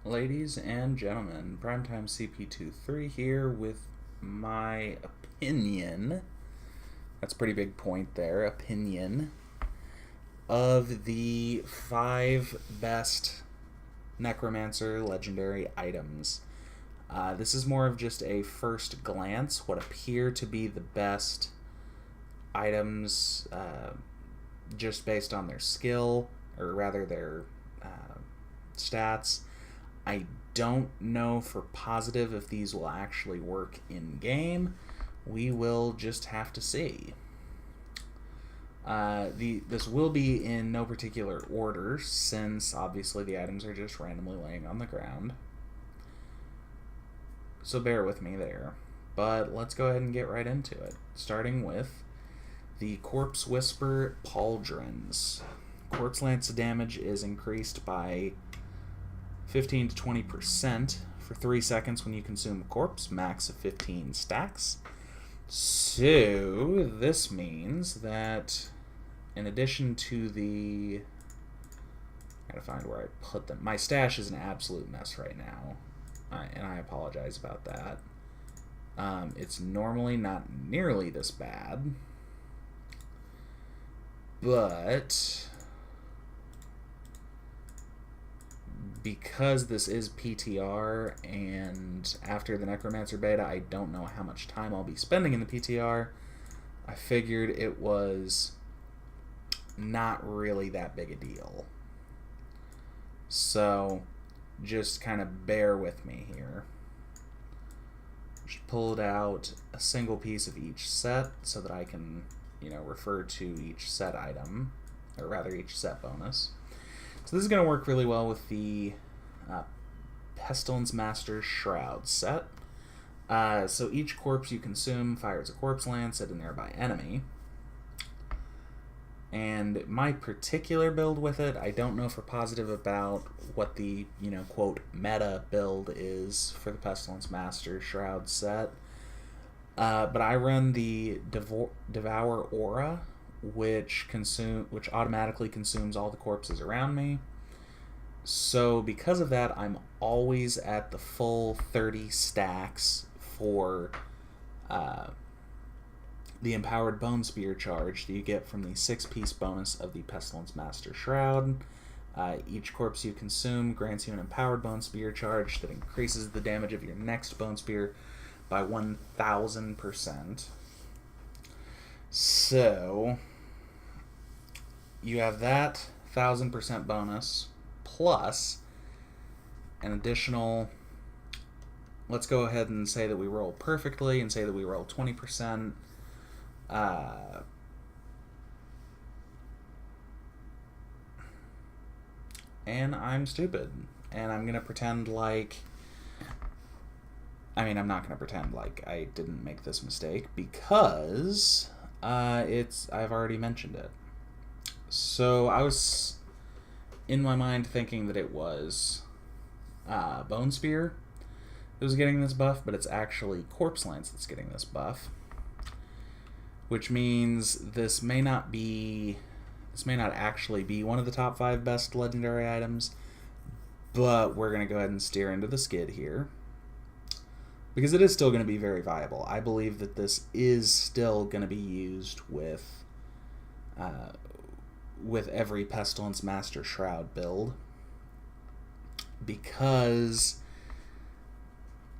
Ladies and gentlemen, Primetime CP23 here with my opinion. That's a pretty big point there. Opinion of the 5 best Necromancer legendary items. This is more of just a first glance, what appear to be the best items just based on their skill, or rather their stats. I don't know for positive if these will actually work in game. We will just have to see. This will be in no particular order, since obviously the items are just randomly laying on the ground. So bear with me there. But let's go ahead and get right into it. Starting with the Corpse Whisper pauldrons. Corpse Lance damage is increased by 15 to 20% for 3 seconds when you consume a corpse, max of 15 stacks. So this means that in addition to the... I gotta find where I put them. My stash is an absolute mess right now, and I apologize about that. It's normally not nearly this bad, but because this is PTR, and after the Necromancer beta, I don't know how much time I'll be spending in the PTR, I figured it was not really that big a deal. So just kind of bear with me here. Just pulled out a single piece of each set so that I can, refer to each set item, or rather each set bonus. So this is going to work really well with the Pestilence Master Shroud set. So each corpse you consume fires a corpse lance at a nearby enemy. And my particular build with it, I don't know for positive about what the, quote, meta build is for the Pestilence Master Shroud set. But I run the Devour Aura, which automatically consumes all the corpses around me. So because of that, I'm always at the full 30 stacks for the Empowered Bone Spear charge that you get from the 6-piece bonus of the Pestilence Master Shroud. Each corpse you consume grants you an Empowered Bone Spear charge that increases the damage of your next Bone Spear by 1,000%. So you have that 1,000% bonus plus an additional, let's go ahead and say that we roll perfectly and say that we roll 20%. And I'm stupid, and I'm gonna pretend like, I'm not gonna pretend like I didn't make this mistake, because I've already mentioned it. So I was in my mind thinking that it was Bone Spear that was getting this buff, but it's actually Corpse Lance that's getting this buff, which means this may not actually be one of the top 5 best legendary items, but we're going to go ahead and steer into the skid here, because it is still going to be very viable. I believe that this is still going to be used with every Pestilence Master Shroud build, because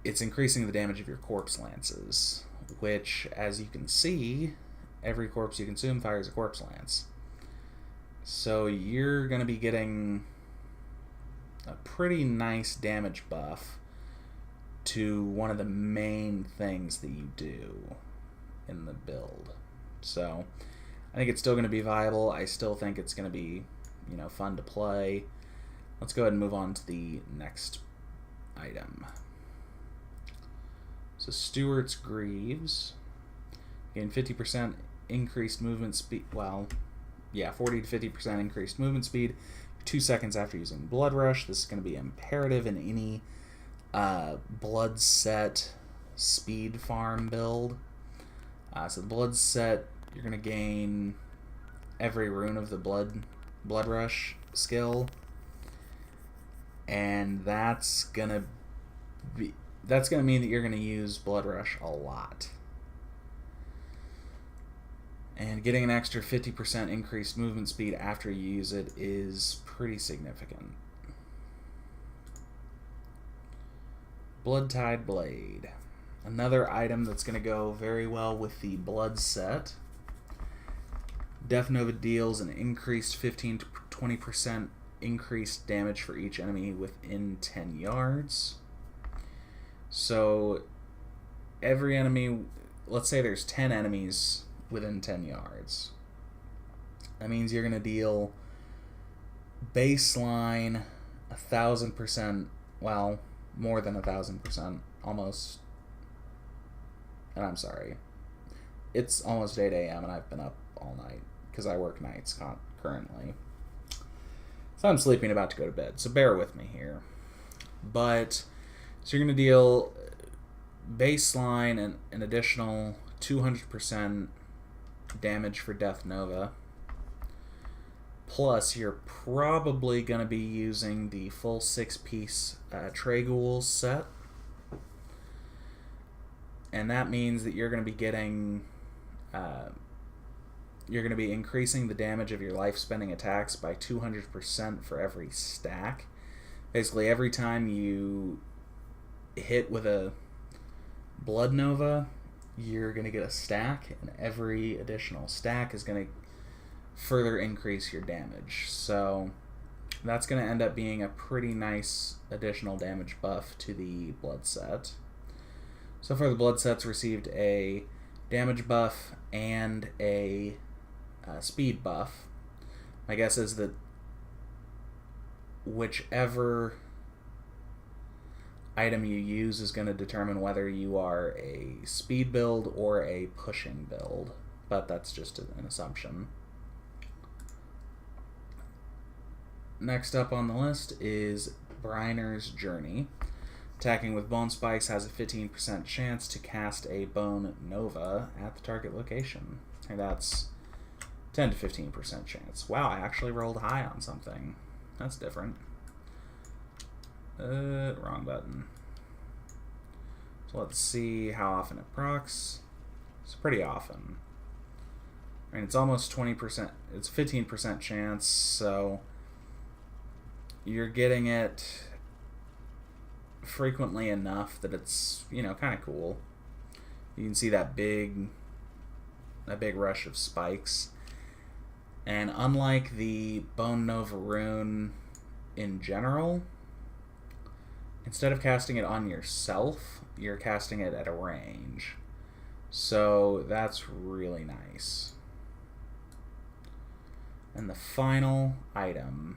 it's increasing the damage of your Corpse Lances, which, as you can see, every corpse you consume fires a Corpse Lance. So you're going to be getting a pretty nice damage buff to one of the main things that you do in the build. So I think it's still going to be viable. I still think it's going to be, fun to play. Let's go ahead and move on to the next item. So Stewart's Greaves. Gain 50% increased movement speed. 40 to 50% increased movement speed for 2 seconds after using Blood Rush. This is going to be imperative in any blood set speed farm build. So the blood set, you're going to gain every rune of the blood Rush skill. and that's gonna mean that you're gonna use Blood Rush a lot. And getting an extra 50% increased movement speed after you use it is pretty significant. Bloodtide Blade. Another item that's going to go very well with the Blood set. Death Nova deals an increased 15 to 20% increased damage for each enemy within 10 yards. So every enemy, let's say there's 10 enemies within 10 yards. That means you're going to deal baseline 1,000%, well, more than 1,000%, almost. And I'm sorry, it's almost 8 a.m. and I've been up all night because I work nights currently. So I'm sleeping, about to go to bed, so bear with me here. But, so you're going to deal baseline and an additional 200% damage for Death Nova. Plus, you're probably going to be using the full 6-piece Tragul set. And that means that you're going to be getting... you're going to be increasing the damage of your life-spending attacks by 200% for every stack. Basically, every time you hit with a Blood Nova, you're going to get a stack, and every additional stack is going to further increase your damage. So that's going to end up being a pretty nice additional damage buff to the Blood set. So far, the Blood set's received a damage buff and a speed buff. My guess is that whichever item you use is going to determine whether you are a speed build or a pushing build, but that's just an assumption. Next up on the list is Bryner's Journey. Attacking with Bone Spikes has a 15% chance to cast a Bone Nova at the target location. And that's 10 to 15% chance. Wow, I actually rolled high on something. That's different. Wrong button. So let's see how often it procs. It's pretty often. I mean, it's almost 20%. It's 15% chance, so you're getting it frequently enough that it's, you know, kind of cool. You can see that big rush of spikes. And unlike the Bone Nova rune in general, instead of casting it on yourself, you're casting it at a range. So that's really nice. And the final item,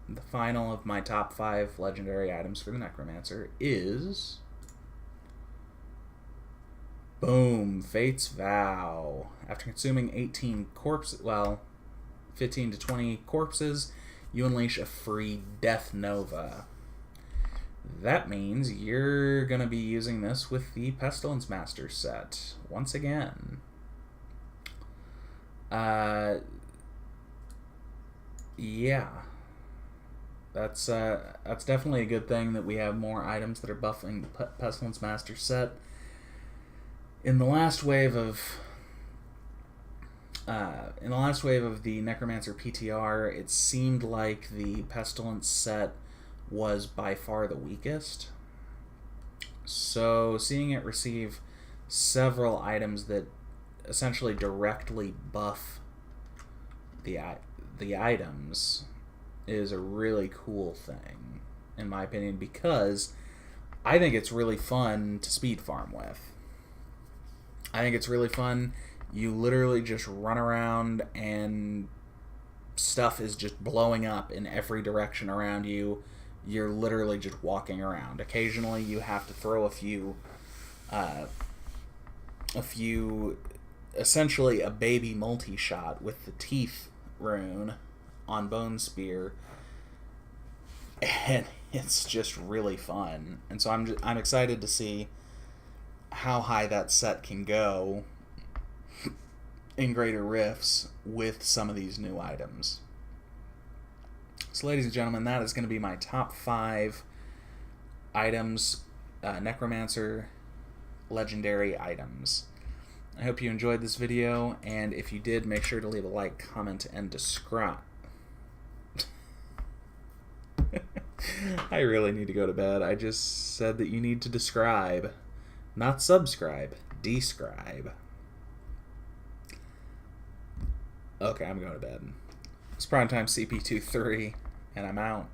the final of my top 5 legendary items for the Necromancer is... boom! Fate's Vow. After consuming 18 corpses, well, 15 to 20 corpses, you unleash a free Death Nova. That means you're going to be using this with the Pestilence Master set once again. Yeah. That's definitely a good thing that we have more items that are buffing the Pestilence Master set. In the last wave of the Necromancer PTR, it seemed like the Pestilence set was by far the weakest. So seeing it receive several items that essentially directly buff the items is a really cool thing, in my opinion, because I think it's really fun to speed farm with. I think it's really fun. You literally just run around and stuff is just blowing up in every direction around you. You're literally just walking around. Occasionally you have to throw a few, essentially a baby multi-shot with the teeth rune on Bone Spear, and it's just really fun. And so I'm excited to see how high that set can go in Greater Rifts with some of these new items. So, ladies and gentlemen, that is going to be my top 5 items, Necromancer legendary items. I hope you enjoyed this video, and if you did, make sure to leave a like, comment, and describe. I really need to go to bed. I just said that you need to describe, not subscribe, describe. Okay, I'm going to bed. It's Primetime CP23, and I'm out.